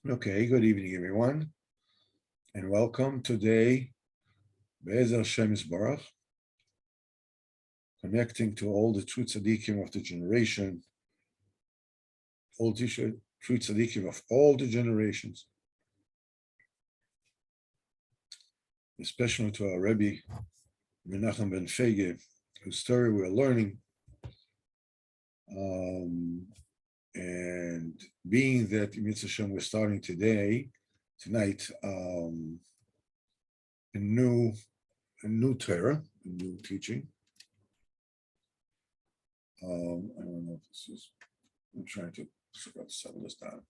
Okay, good evening, everyone, and welcome today, Be'ezer Hashem Yisbarach, connecting to all the true tzaddikim of the generation, all the true tzaddikim of all the generations, especially to our Rebbe, Menachem ben Fege, whose story we're learning. And being that Mitzvah Hashem, we're starting tonight, a new Torah, a new teaching. I don't know if this is, I'm trying to settle this down.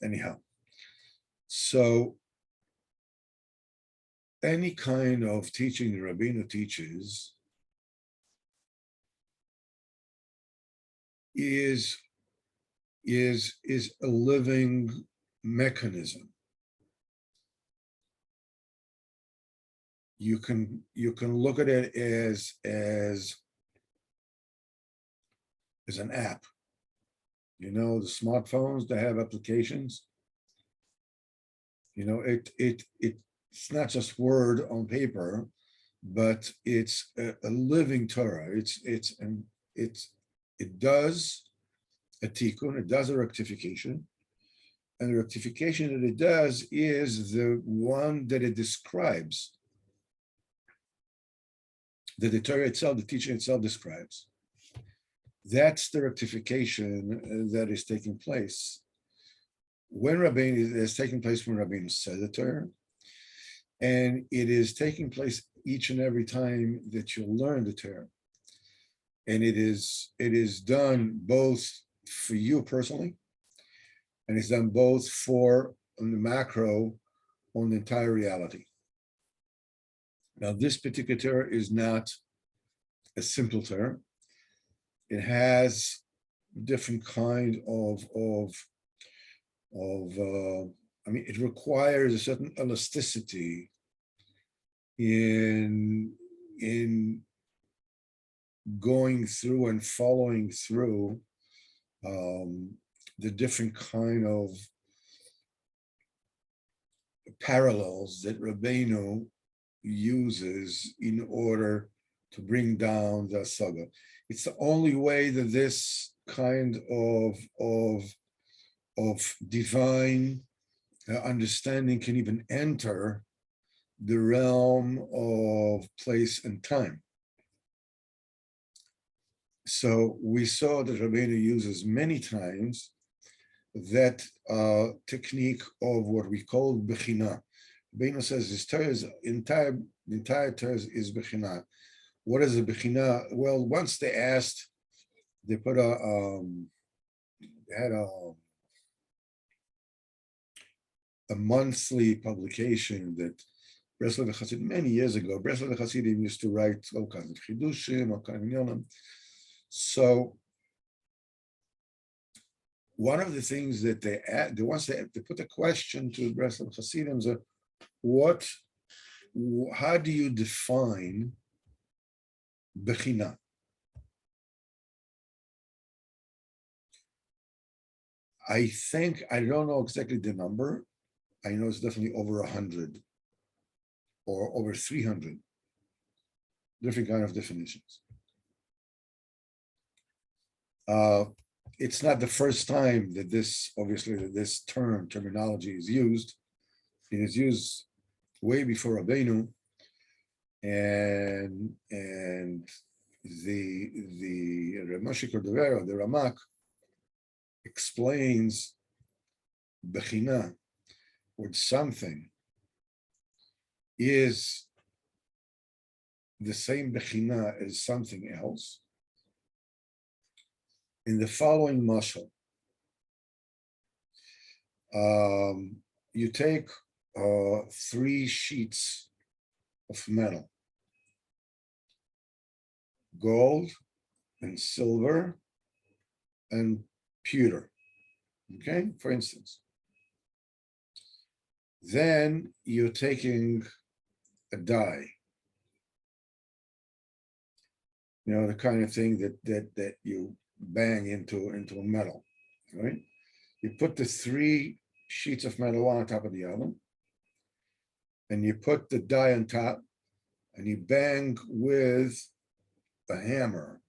Anyhow, so any kind of teaching the Rabbeinu teaches is a living mechanism. You can look at it as an app. You know, the smartphones that have applications. You know, it's not just word on paper, but it's a living Torah. It does a tikkun, it does a rectification, and the rectification that it does is the one that it describes, that the Torah itself, the teaching itself describes. That's the rectification that is taking place. When Rabbeinu is taking place when Rabbeinu said the Torah, and it is taking place each and every time that you learn the Torah. And it is done both for you personally, and it's done both for on the macro, on the entire reality. Now, this particular Torah is not a simple Torah. It has different kind of it requires a certain elasticity in going through and following through the different kind of parallels that Rabbeinu uses in order to bring down the saga. It's the only way that this kind of divine understanding can even enter the realm of place and time. So we saw that Rabbeinu uses many times that technique of what we call bechina. Rabbeinu says his Torah is the entire Torah is bechina. What is a bechina? Well, once they asked, they put had a monthly publication that Breslov Hasidim, many years ago, Breslov Hasidim used to write all kinds of chidushim, all kinds of yonim. So one of the things that they put a question to Breslov Hasidim is, how do you define bechina? I think, I don't know exactly the number. I know it's definitely over 100 or over 300 different kind of definitions. It's not the first time that this terminology is used. It is used way before Rabbeinu, and the Rav Moshe Cordovero, the Ramak, explains bechina, when something is the same bechina as something else, in the following mashal. You take 3 sheets of metal, gold and silver and pewter, okay, for instance. Then you're taking a die, you know, the kind of thing that you bang into a metal. right? You put the three sheets of metal one on top of the other, and you put the die on top, and you bang with a hammer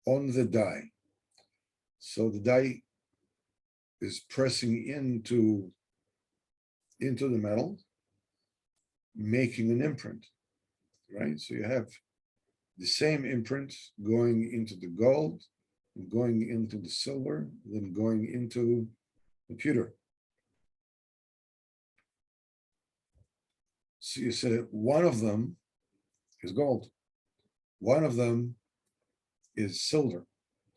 on the die. So the die is pressing into the metal, making an imprint, right? So you have the same imprint going into the gold, and going into the silver, then going into the pewter. So you said one of them is gold, one of them is silver,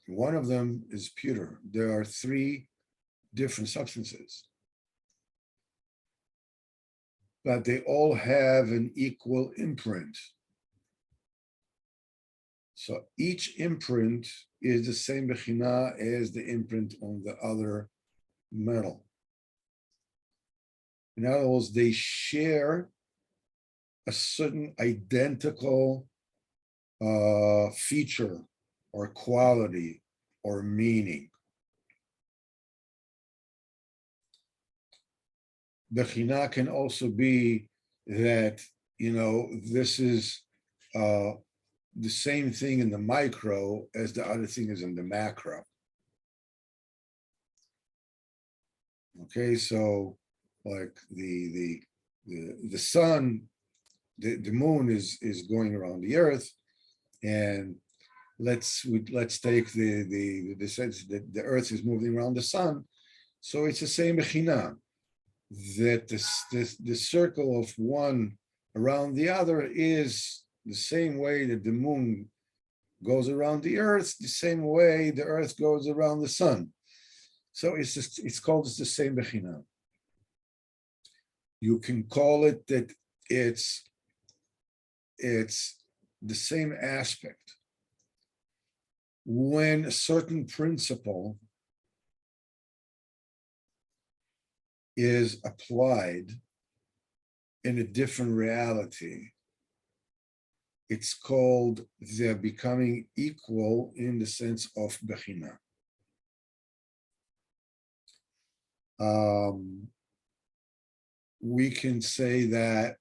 one of them is pewter. There are three different substances, but they all have an equal imprint. So each imprint is the same bechina as the imprint on the other metal. In other words, they share a certain identical feature or quality or meaning. Bechina can also be that, this is the same thing in the micro as the other thing is in the macro. Okay, so like the sun, the moon is going around the earth, and let's take the sense that the earth is moving around the sun. So it's the same bechina, that the circle of one around the other is the same way that the moon goes around the earth, the same way the earth goes around the sun. So it's called the same bechina. You can call it that it's the same aspect. When a certain principle is applied in a different reality, it's called they're becoming equal in the sense of bechina. We can say that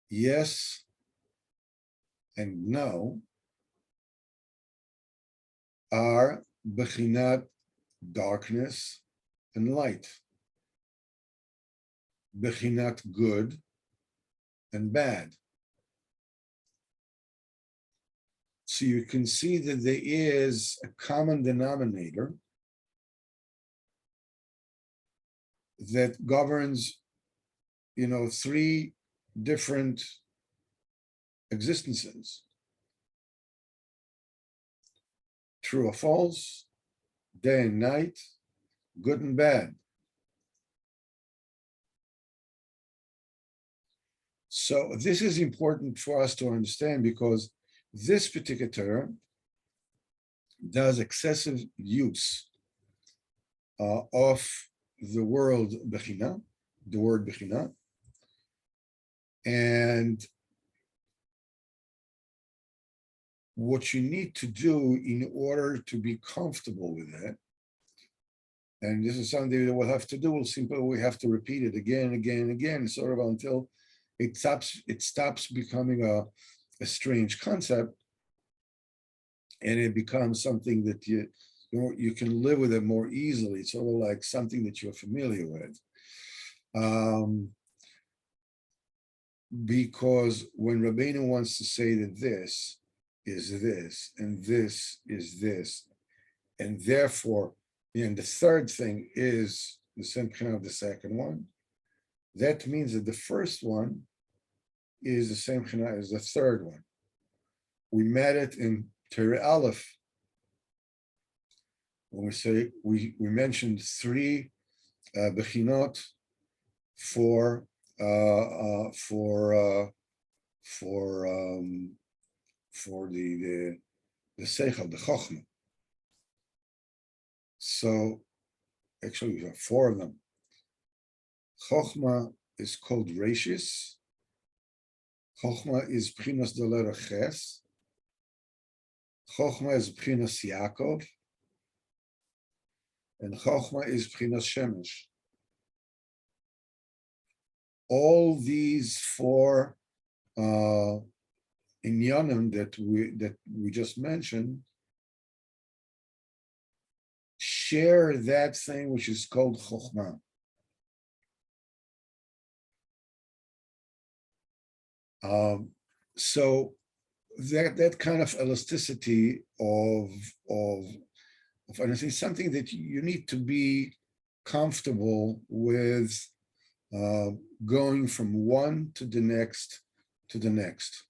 yes and no are bechinat darkness and light, bechinat good and bad. So you can see that there is a common denominator that governs, three different existences: true or false, day and night, good and bad. So this is important for us to understand, because this particular term does excessive use of the word bechina, and what you need to do in order to be comfortable with it, and this is something that we'll have to do, we have to repeat it again and again and again, sort of until it stops becoming a strange concept, and it becomes something that you can live with it more easily. It's sort of like something that you're familiar with. Because when Rabbeinu wants to say that this is this, and this is this, and therefore, the third thing is the same kind of the second one, that means that the first one is the same china as the third one. We met it in Torah Aleph when we say we mentioned three bechinot for the seichel, the chochma. So actually we have four of them. Chochma is called Rashis. Chochma is Bchinas the letter Ches. Chochma is Bchinas Yaakov. and Chochma is Bchinas Shemesh. All these four inyanim that we just mentioned share that thing which is called Chochma. So that kind of elasticity of understanding, something that you need to be comfortable with, going from one to the next to the next.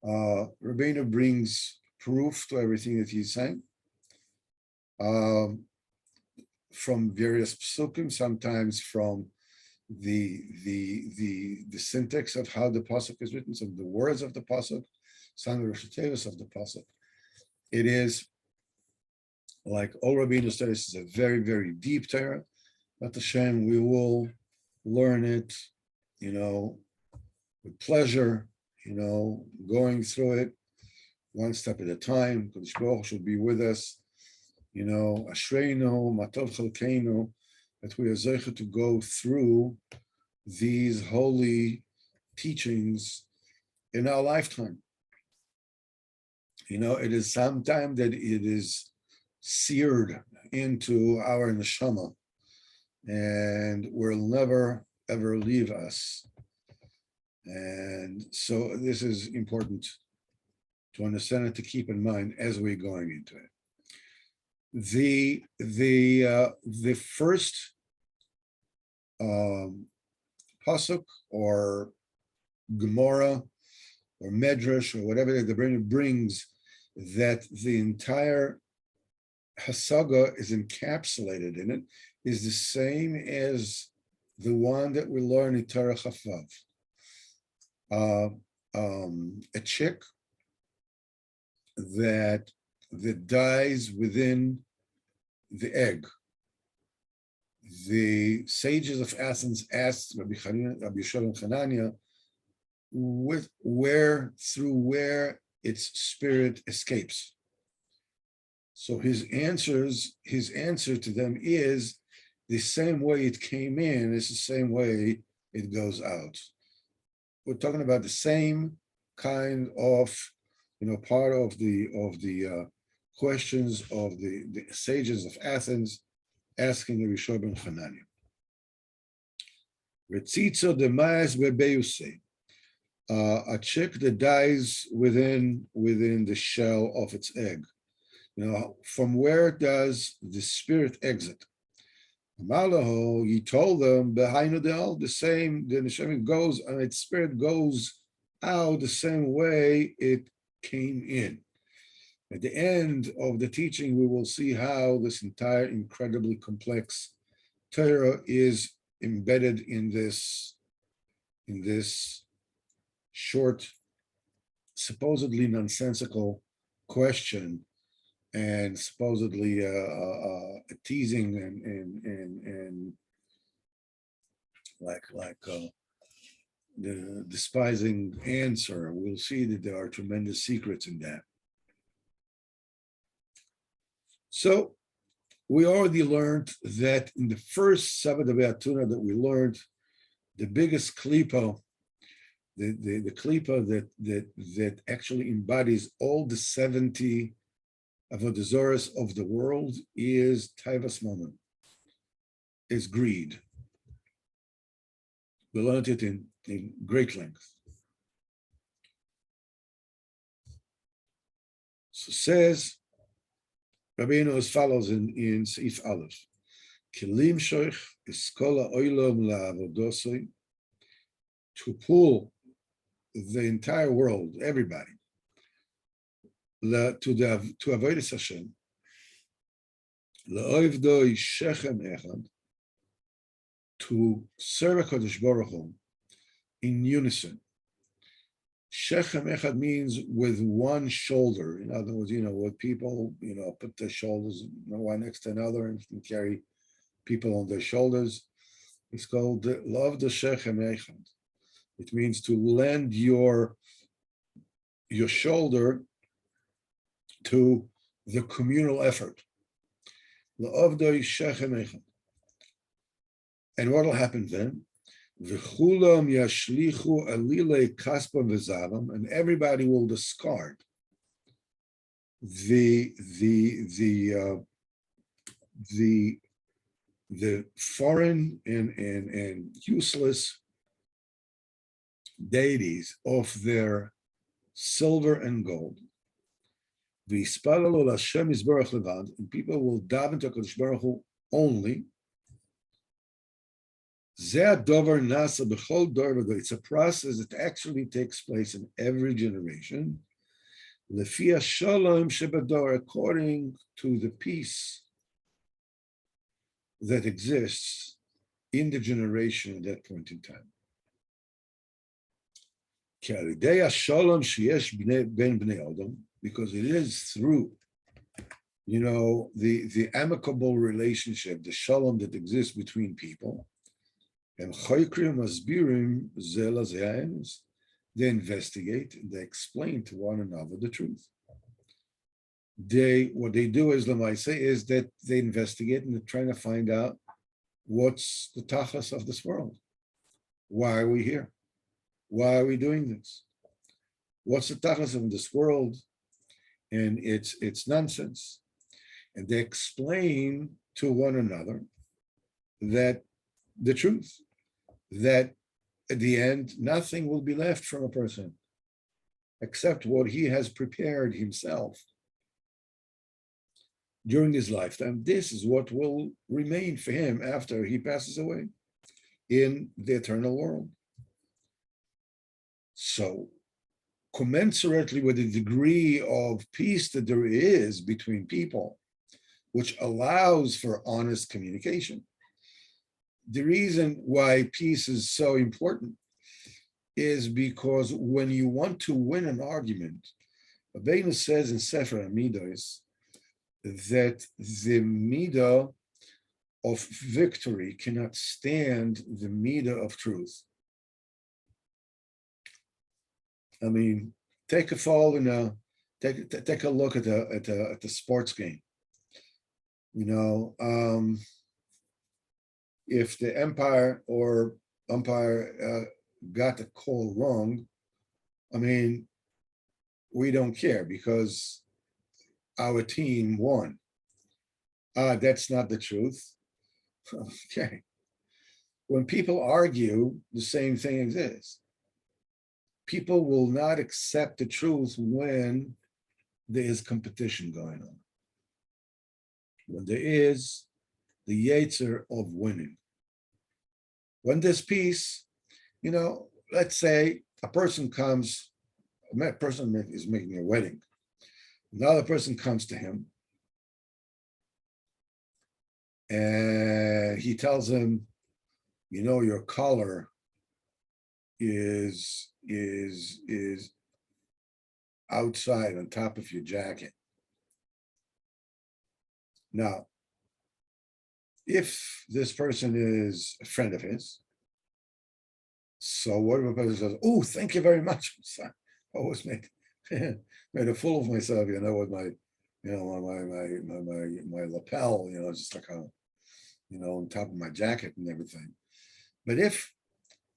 Rabbeinu brings proof to everything that he's saying, from various psukim, sometimes from the syntax of how the pasuk is written, some of the words of the pasuk, some of the Rosh Hashanah of the pasuk. It is like all Rabbeinu said, this is a very, very deep Torah. But Hashem, we will learn it, with pleasure, going through it one step at a time. Kodesh Baruch Hu should be with us, Ashreinu, Matov Chalkeinu, that we are zeicha to go through these holy teachings in our lifetime. It is sometime that it is seared into our neshama and will never, ever leave us. And so this is important to understand and to keep in mind as we're going into it. The first pasuk or Gemara or Medrash or whatever the Rebbeinu brings, that the entire Hasaga is encapsulated in it, is the same as the one that we learn in Torah Chafvav. A chick that dies within the egg. The sages of Athens asked Rabbi Yisrael Hanania where its spirit escapes. So his answer to them is the same way it came in is the same way it goes out. We're talking about the same kind of, part of the questions of the sages of Athens asking Rabbi Yisrael ben Hanania. Retzitzo demayas bebeuse, a chick that dies within the shell of its egg. From where does the spirit exit? Malaho, he told them, behind the same, the neshama goes, and its spirit goes out the same way it came in. At the end of the teaching, we will see how this entire incredibly complex Torah is embedded in this short, supposedly nonsensical question, and supposedly a teasing and like the despising answer. We'll see that there are tremendous secrets in that. So we already learned that in the first Sabbath of Be'atuna that we learned, the biggest klipa, the klipa that actually embodies all the 70 avodah zaros of the world is taivas mammon, is greed. We learned it in great length. So says Rabbeinu as follows in Seif Aleph: Kilim shoich iskola oilom la'avodosoi, to pull the entire world, everybody, to avodas Hashem, la'oivdoi shechem echad, to serve HaKadosh Baruch Hu in unison. Shechem echad means with one shoulder. In other words, with people, put their shoulders one next to another and can carry people on their shoulders. It's called love the shechem echad. It means to lend your shoulder to the communal effort. La'avdoi shechem echad. And what will happen then? V'chulam yashlichu alile kaspam v'zavam, and everybody will discard the foreign and useless deities of their silver and gold. V'yispalalu l'Hashem yisbarach levad, and people will daven to HaKadosh Baruch Hu only. It's a process that actually takes place in every generation, according to the peace that exists in the generation at that point in time. Because it is through, the amicable relationship, the shalom that exists between people. And they investigate and they explain to one another the truth. What they do is that they investigate and they're trying to find out what's the tachas of this world. Why are we here? Why are we doing this? What's the tachas of this world? And it's nonsense. And they explain to one another that the truth, that at the end, nothing will be left from a person except what he has prepared himself during his lifetime. This is what will remain for him after he passes away in the eternal world. So, commensurately with the degree of peace that there is between people, which allows for honest communication. The reason why peace is so important is because when you want to win an argument, Rabbeinu says in Sefer HaMidos that the midah of victory cannot stand the midah of truth. I mean, take a fall take a look at the sports game. If the umpire got the call wrong, I mean, we don't care because our team won. That's not the truth. Okay. When people argue, the same thing exists. People will not accept the truth when there is competition going on. When there is the yetzer of winning. When there's peace, let's say a person is making a wedding. Another person comes to him and he tells him, your collar is outside on top of your jacket. Now, if this person is a friend of his, so what if a person says, "Oh, thank you very much, son. I always made a fool of myself, with my lapel, just like on top of my jacket and everything." But if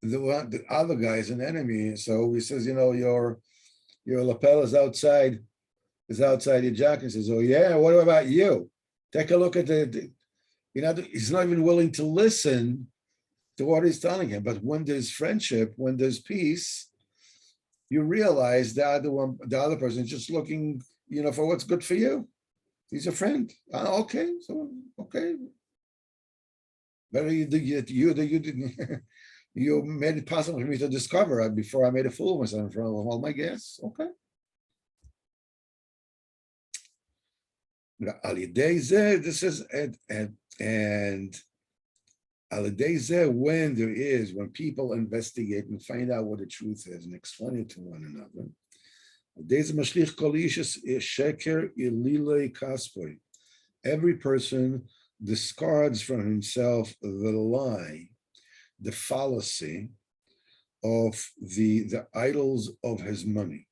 the other guy is an enemy, so he says, your lapel is outside your jacket. He says, "Oh yeah, what about you? Take a look at he's not even willing to listen to what he's telling him. But when there's friendship, when there's peace, you realize the other person is just looking, for what's good for you. He's a friend. Okay. Better you didn't. You made it possible for me to discover before I made a fool of myself in front of all my guests. Okay. This is and when people investigate and find out what the truth is and explain it to one another, every person discards from himself the lie, the fallacy of the idols of his money.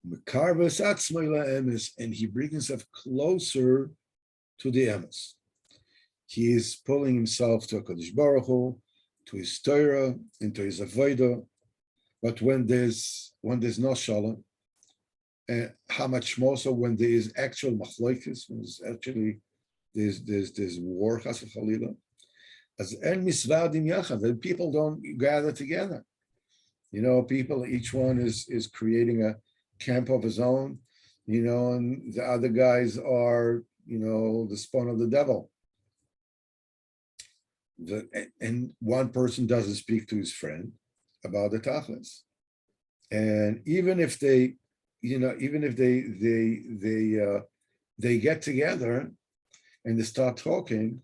And he brings himself closer to the emes. He is pulling himself to HaKadosh Baruch Hu, to his Torah, into his Avodah. But when there's no Shalom, and how much more so when there is actual machlokes, when there's war, chas v'chalila, as en misvadim yachad, that people don't gather together. People, each one is creating a camp of his own, and the other guys are, the spawn of the devil. And one person doesn't speak to his friend about the tachlis. And even if they get together and they start talking,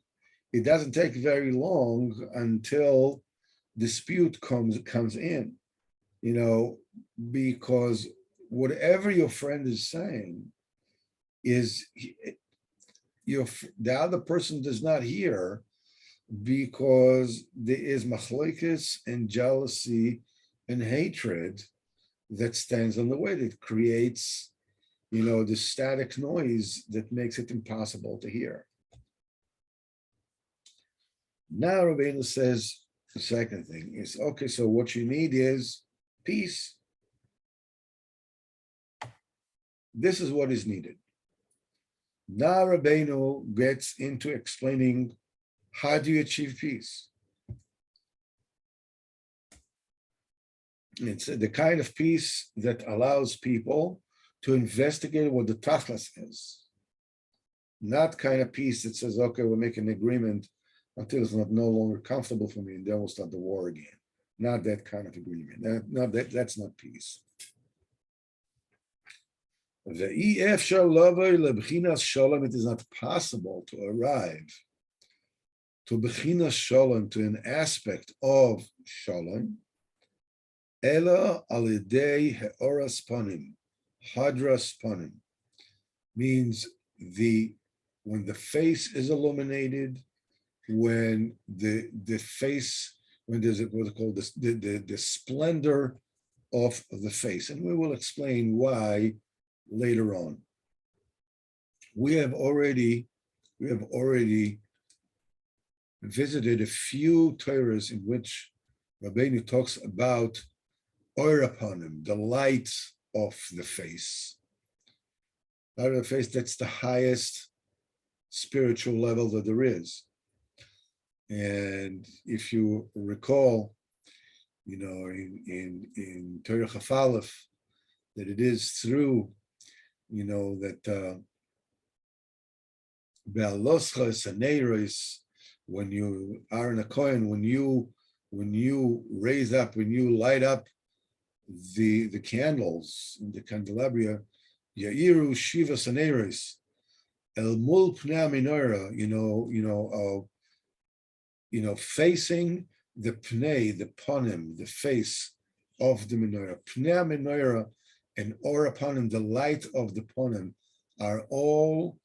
it doesn't take very long until dispute comes in, because whatever your friend is saying is the other person does not hear, because there is machlokes and jealousy and hatred that stands on the way, that creates, the static noise that makes it impossible to hear. Now Rabbeinu says the second thing is, okay, so what you need is peace. This is what is needed. Now Rabbeinu gets into explaining, how do you achieve peace? It's the kind of peace that allows people to investigate what the tachlis is. Not kind of peace that says, okay, we'll make an agreement until it's no longer comfortable for me, and then we'll start the war again. Not that kind of agreement. That's not peace. It is not possible to arrive to bechinas shalom, to an aspect of shalom, ela al yedei heoras panim, hadras panim, means when the face is illuminated, when the face, when there's what's called the splendor of the face, and we will explain why later on. We have already visited a few Torahs in which Rabbeinu talks about oir upon him, the light of the face. Light of the face, that's the highest spiritual level that there is. And if you recall, in Torah Chaf Aleph, that it is through, that Be'aloschas Aneiros, when you are in a Kohen, when you raise up, when you light up the candles in the candelabra, Ya'iru Shiva Aneiros, El Mul Pnei Menorah, facing the Pnei, the Panim, the face of the Menorah. Pnei Menorah and Or Panim, the light of the Panim, are all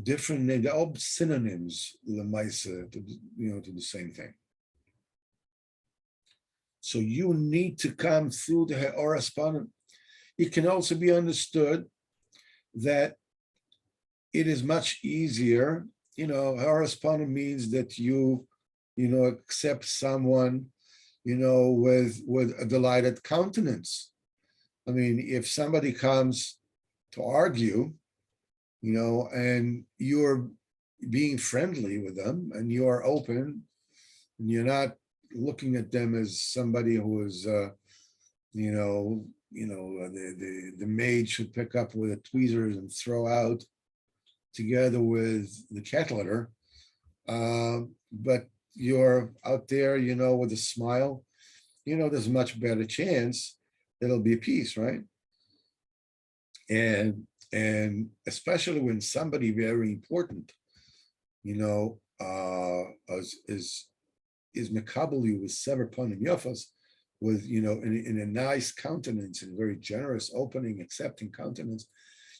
different names. They're all synonyms, lemaisa, to the same thing. So you need to come through the Heoras Panim. It can also be understood that it is much easier. Heoras Panim means that you accept someone, with a delighted countenance. I mean, if somebody comes to argue, and you're being friendly with them, and you are open, and you're not looking at them as somebody who is, the maid should pick up with the tweezers and throw out together with the cat litter, but you're out there, with a smile, there's a much better chance it'll be peace, right? And especially when somebody very important, is mekabel you with sever panim yafas, with in a nice countenance, and very generous, opening, accepting countenance,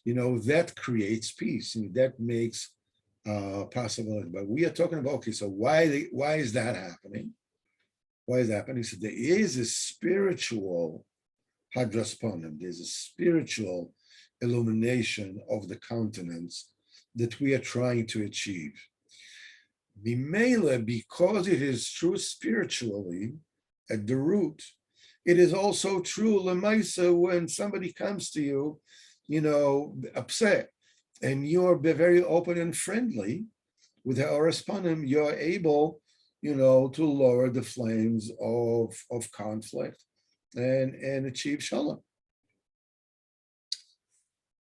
that creates peace, and that makes possibility. But we are talking about, okay, so why is that happening? Why is that happening? So there is a spiritual hadras panim, there's a spiritual illumination of the countenance that we are trying to achieve. Bimele, because it is true spiritually at the root, it is also true lemaisa when somebody comes to you, upset, and you're very open and friendly with the Oraspanim, you're able, to lower the flames of conflict and achieve shalom.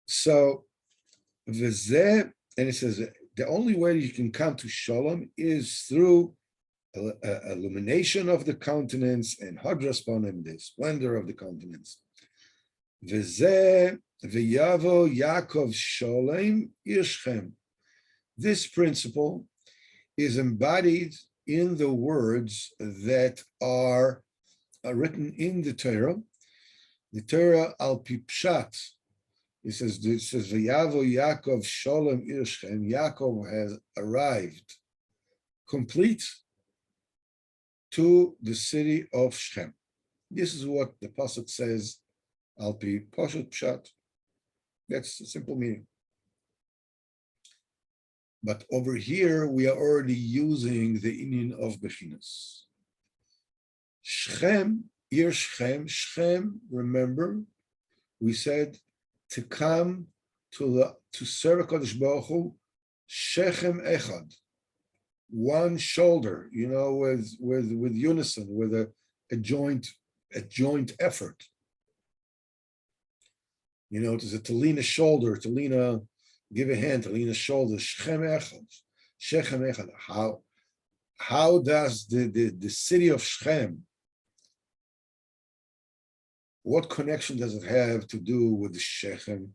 So, v'zeh, and it says the only way you can come to shalom is through illumination of the countenance and hadraspanim, the splendor of the countenance. V'zeh v'yavo Yaakov sholem yishchem. This principle is embodied in the words that are written in the Torah. The Torah al pi pshat. It says v'yavo Yaakov sholem yishchem. Yaakov has arrived complete to the city of Shechem. This is what the pasuk says al pi pashut pshat. That's the simple meaning. But over here, we are already using the inyan of Bechinas. Shechem, Shechem, remember, we said to come to serve HaKadosh Baruch Hu, Shechem Echad, one shoulder, with unison, with a joint effort. There's a Talina shoulder, Talina give a hand, Talina shoulder, Shechem Echad. How does the city of Shechem, what connection does it have to do with the Shechem,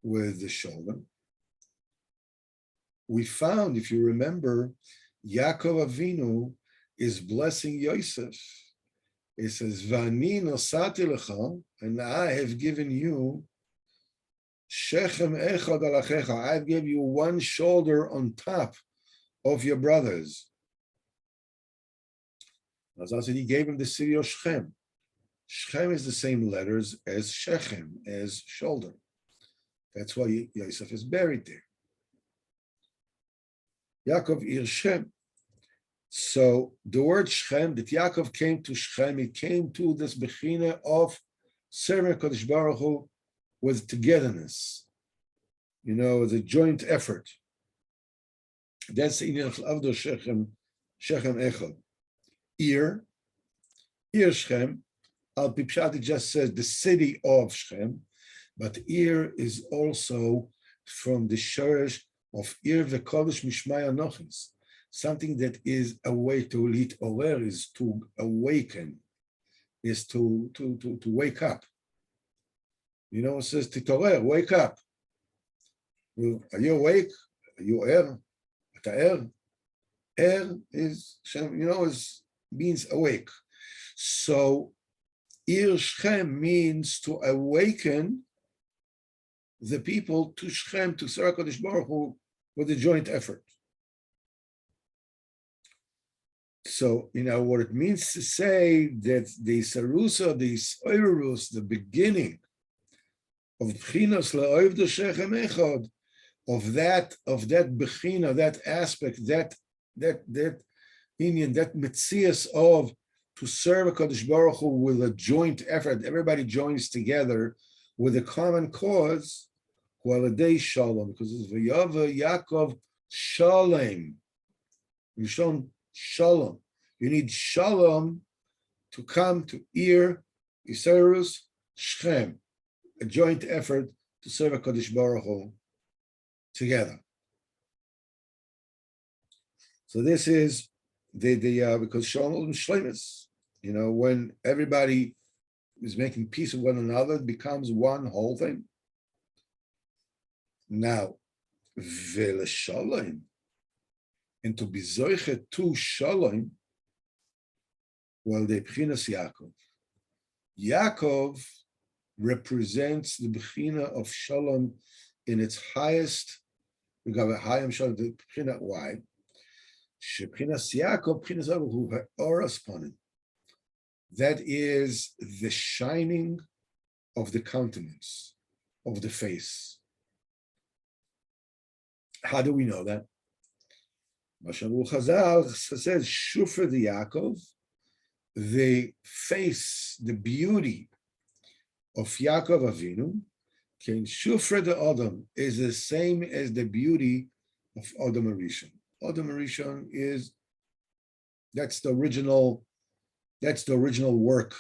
with the shoulder? We found, if you remember, Yaakov Avinu is blessing Yosef. It says, Vani nosati lecha, and I have given you Shechem echad alachecha. I've given you one shoulder on top of your brothers. As I said, he gave him the city of Shechem. Shechem is the same letters as Shechem, as shoulder. That's why Yosef is buried there. Yaakov Irshem. So the word Shechem, that Yaakov came to Shechem, it came to this bechina of serving Kodesh Baruch Hu with togetherness, the joint effort. That's the inyan of Avdo Shechem Echad. Shechem, Al Pi Pshat, it just says the city of Shechem, but is also from the shorish of v'kodesh mishmai anochis, something that is a way to lit orer, is to awaken, is to wake up. It says titorer, wake up. Are you awake? Are you er? Er is, means awake. So Shechem means to awaken the people to Shechem, to Serach Kodesh Baruch Hu, with a joint effort. So, what it means to say that the Sarusa, the Soirus, the beginning of Bchinas La'ovdo Shechem Echad, of that Bechina, that aspect, that inyan, that Metzias of to serve HaKadosh Baruch Hu with a joint effort, everybody joins together with a common cause, Hualadei Shalom, because it's V'yava Yaakov Shalem. You shown Shalom. You need Shalom to come to Yisarus, Shechem, a joint effort to serve HaKadosh Baruch Hu together. So this is because Shalom Shlemus, when everybody is making peace with one another, it becomes one whole thing. Now, Vele Shalom, and to be Zoichet to Shalom, the Bchinas Yaakov. Yaakov represents the Bechina of Shalom in its highest, we got a high Shalom, the Bechina, why? Shebchinas Yaakov, Bchinas Yaakov, who oras panim. That is the shining of the countenance, of the face. How do we know that? Mashavu Chazal says, Shufra the Yaakov, the face, the beauty of Yaakov Avinu, Ken Shufra the Adam is the same as the beauty of Adam Arishon. Adam Arishon is that's the original work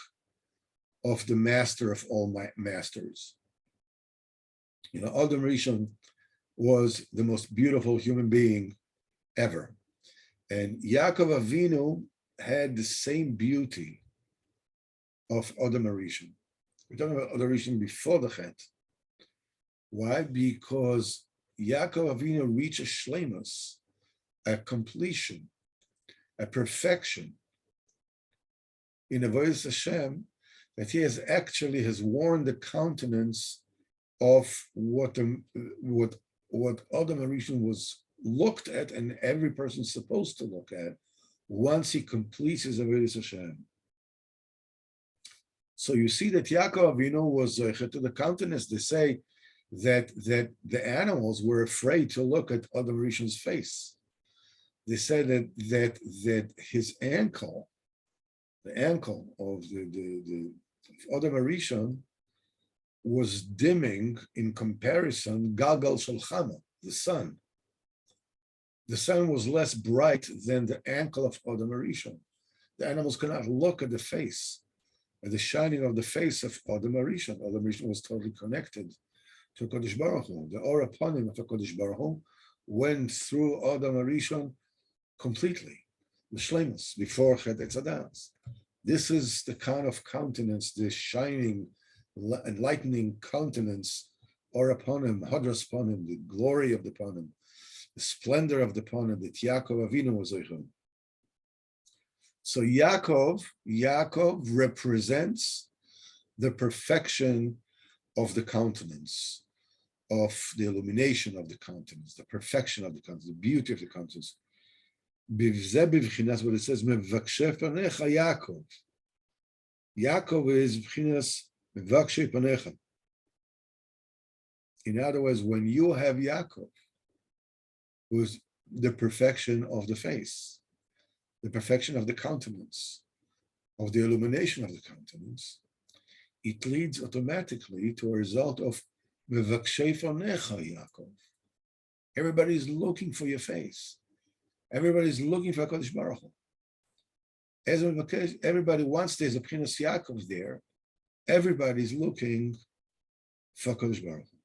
of the master of all masters. You know, Adam Rishon was the most beautiful human being ever. And Yaakov Avinu had the same beauty of Adam Rishon. We're talking about Adam Rishon before the Chet. Why? Because Yaakov Avinu reached a shleimus, a completion, a perfection in Avodas Hashem, that he has worn the countenance of what Adam Rishon was looked at, and every person's supposed to look at once he completes his Avodas Hashem. So you see that Yaakov Avinu was to the countenance. They say that the animals were afraid to look at Adam Rishon's face. They say that his ankle, the ankle of the Adam Rishon, was dimming in comparison, Galgal Shel Chama, the sun. The sun was less bright than the ankle of Adam Rishon. The animals could not look at the face, at the shining of the face of Adam Rishon. Adam Rishon was totally connected to Kodesh Baruch Hu. The Or upon him of Kodesh Baruch Hu went through Adam Rishon completely, the shleimus, before Chet Etzadas. This is the kind of countenance, the shining, enlightening countenance, or upon him, hadras upon him, the glory of the upon the splendor of the upon that Yaakov Avinu was Eichel. So Yaakov represents the perfection of the countenance, of the illumination of the countenance, the perfection of the countenance, the beauty of the countenance. What it says, Yaakov. Yaakov is b'chinas mevakshe panecha. In other words, when you have Yaakov, who is the perfection of the face, the perfection of the countenance, of the illumination of the countenance, it leads automatically to a result of mevakshe panecha, Yaakov. Everybody's looking for your face. Everybody's looking for HaKadosh Baruch Hu. As everybody, once there's a Pchinas Yaakov there, everybody's looking for HaKadosh Baruch Hu.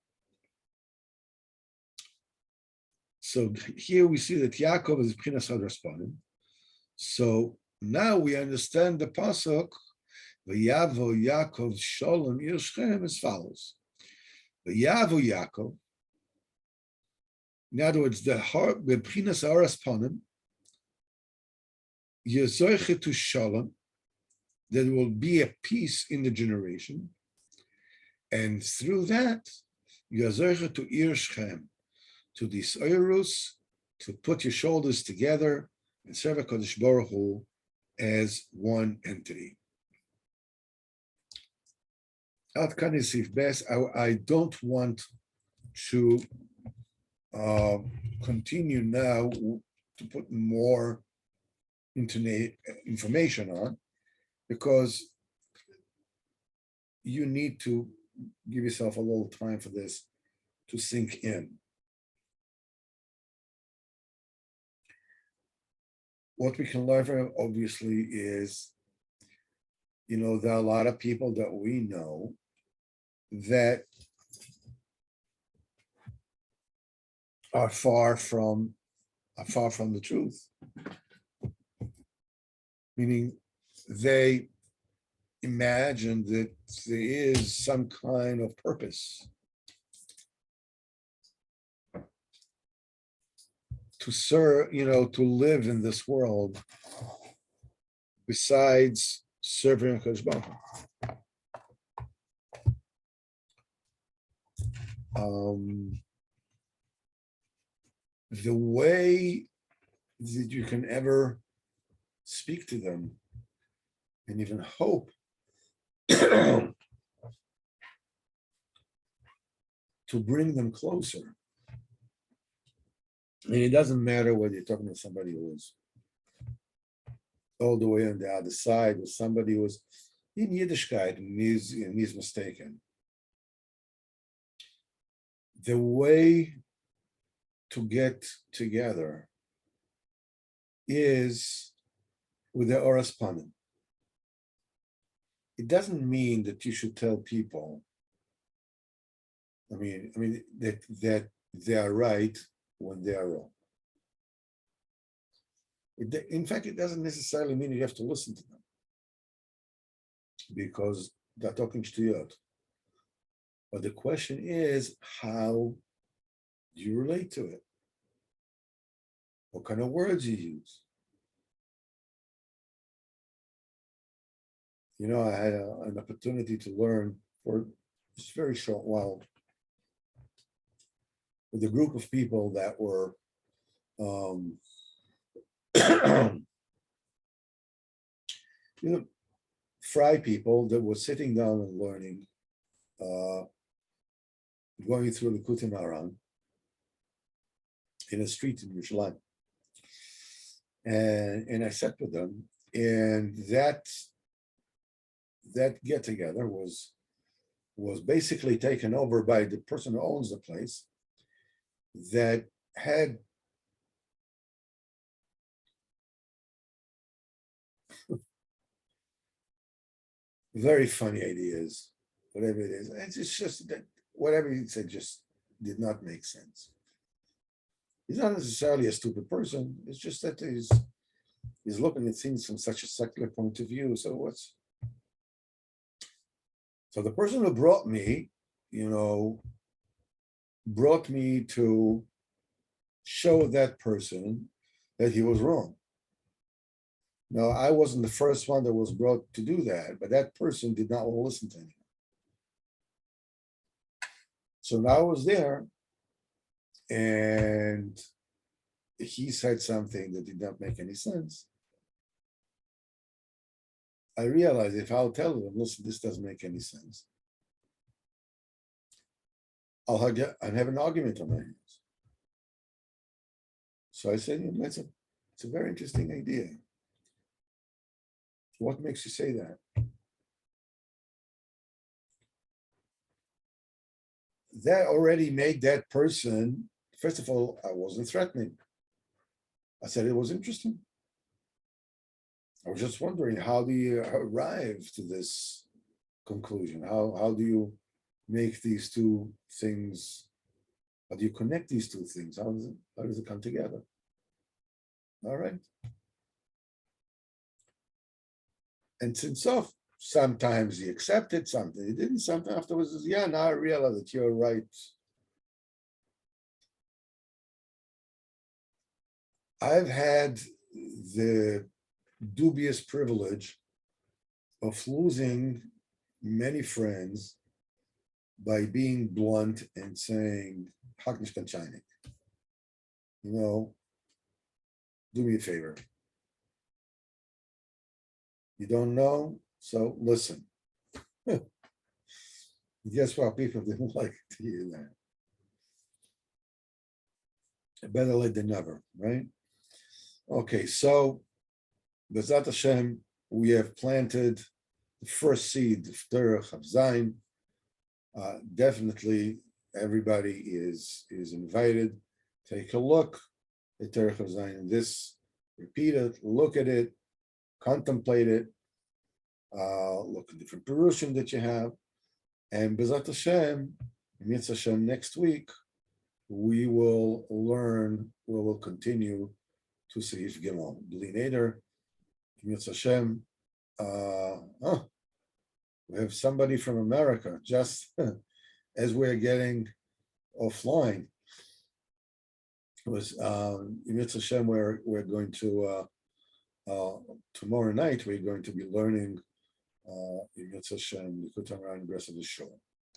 So here we see that Yaakov is Pchinas Hadras Panim. So now we understand the pasuk, V'yavo Yaakov Sholem Yirshchem, as follows. V'yavo Yaakov. In other words, the heart, the B'chinas Aras Panim, Yezoiche to Shalom, there will be a peace in the generation, and through that, Yezoiche to Irshchem, to this Oirus, to put your shoulders together and serve HaKadosh Baruch Hu as one entity. Ad kan Yisif Bes, I don't want to continue now to put more information on, because you need to give yourself a little time for this to sink in. What we can learn from it, obviously, is, there are a lot of people that we know that are far from the truth. Meaning they imagine that there is some kind of purpose to serve, to live in this world besides serving HaKadosh Baruch Hu. The way that you can ever speak to them and even hope to bring them closer And it doesn't matter whether you're talking to somebody who is all the way on the other side, or somebody who was in Yiddishkeit and he's mistaken. The way to get together is with the Oras Panim. It doesn't mean that you should tell people, that they are right when they are wrong. In fact, it doesn't necessarily mean you have to listen to them, because they're talking shtuyot. But the question is, how do you relate to it? What kind of words you use? I had an opportunity to learn for just a very short while with a group of people that were fry people that were sitting down and learning, going through the Likutei Moharan in a street in Yerushalayim. And I sat with them, and that get together was basically taken over by the person who owns the place, that had very funny ideas, whatever it is. It's just that whatever he said just did not make sense. He's not necessarily a stupid person. It's just that he's looking at things from such a secular point of view. So the person who brought me to show that person that he was wrong. Now, I wasn't the first one that was brought to do that, but that person did not want to listen to anyone. So now I was there, and he said something that did not make any sense. I realized if I'll tell them, listen, this doesn't make any sense, I'll have an argument on my hands. So I said, it's a very interesting idea. What makes you say that? That already made that person, first of all, I wasn't threatening. I said it was interesting. I was just wondering, how do you arrive to this conclusion? How do you make these two things? How do you connect these two things? How does it come together? All right. And since sometimes he accepted something, he didn't. Something afterwards, yeah, now I realize that you're right. I've had the dubious privilege of losing many friends by being blunt and saying, "Hak nicht kan scheinig." Do me a favor. You don't know, so listen. Guess what? People didn't like to hear that. Better late than never, right? Okay, so B'ezrat Hashem, we have planted the first seed of Derech of Zayin. Definitely, everybody is invited. Take a look at Derech of Zayin. Repeat it, look at it, contemplate it, look at different perushim that you have, and B'ezrat Hashem, Mitzvah Hashem, next week we will continue to Seif Gimel. Bli Neder, Mitzvah Hashem. We have somebody from America just as we're getting offline. It was Mitzvah Hashem. We're going to tomorrow night. We're going to be learning Mitzvah Hashem Likutei Moharan the rest of the show.